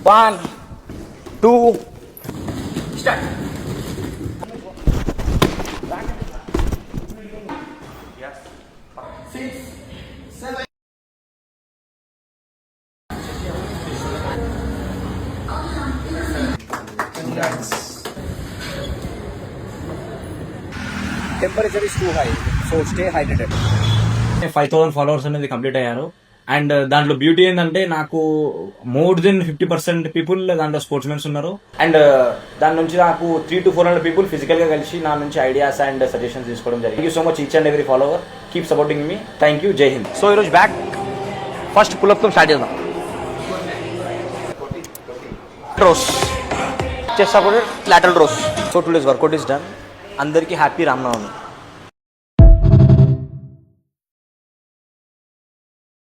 1, 2, start. Yes. 6, 7. Congrats. Temperature is too high, so stay hydrated. 5,000 followers అనేది complete అయ్యారు. And దాంట్లో beauty ఏంటంటే నాకు మోర్ దెన్ 50% పీపుల్ దాంట్లో స్పోర్ట్స్ మెన్స్ ఉన్నారు. అండ్ దాని నుంచి నాకు 300 to 400 పీపుల్ ఫిజికల్ గా కలిసి నా నుంచి ఐడియాస్ అండ్ సజెషన్స్ తీసుకోవడం జరిగింది. Thank you so much each and every follower. Keep supporting me. Thank you. Jai Hind. So ఈరోజు బ్యాక్ ఫస్ట్ పుల్అప్ తో స్టార్ట్ చేద్దాం. Rows chest supported lateral rows. So today's workout is done. అందరికీ happy Ramanavami.